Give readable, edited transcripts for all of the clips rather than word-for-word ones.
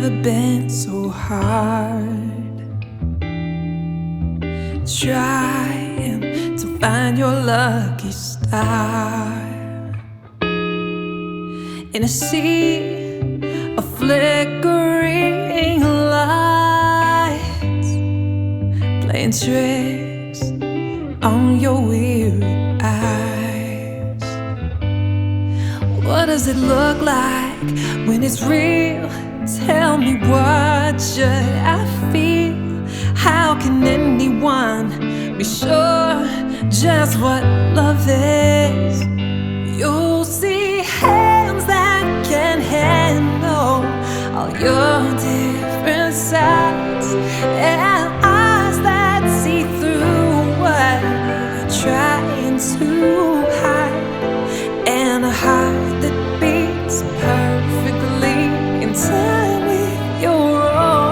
never been so hard. Trying to find your lucky star in a sea of flickering lights, playing tricks on your weary eyes. What does it look like when it's real? Tell me, what should I feel? How can anyone be sure just what love is? You'll see hands that can handle all your different sides, and eyes that see through what you're trying to hide, and a heart that beats perfectly in time with your own.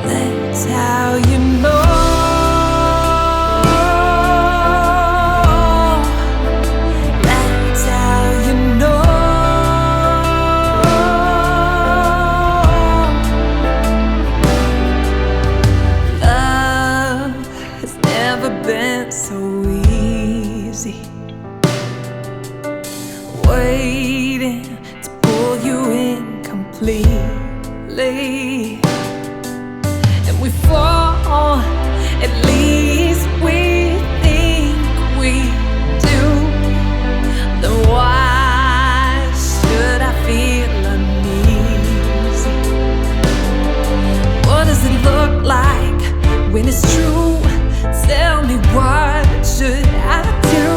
That's how you know. That's how you know. Love has never been so easy, waiting to pull you in completely, and we fall, at least we think we do. Then why should I feel uneasy? What does it look like when it's true? Tell me, what should I do?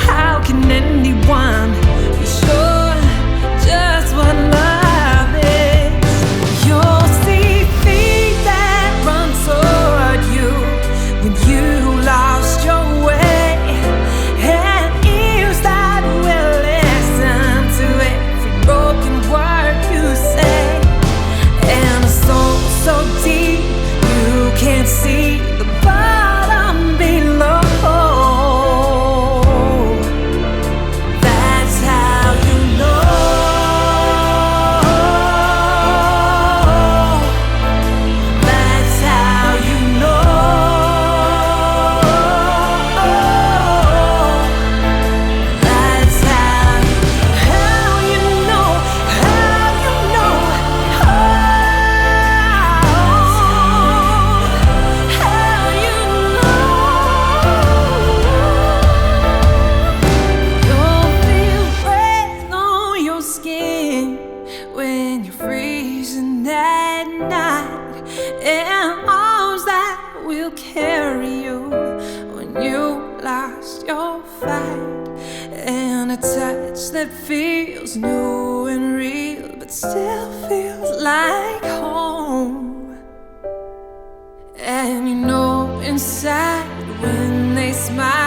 How can anyone be sure just what love is? You'll see feet that run toward you when you lost your way, and ears that will listen to every broken word you say, and a soul so deep you can't see the bottom below. That's how you know. That's how you know. That's how you know. How you know. How you know. You'll feel red on your skin when you're freezing at night, and arms that will carry you when you lost your fight, and a touch that feels new and real but still feels like home. And you know inside when they smile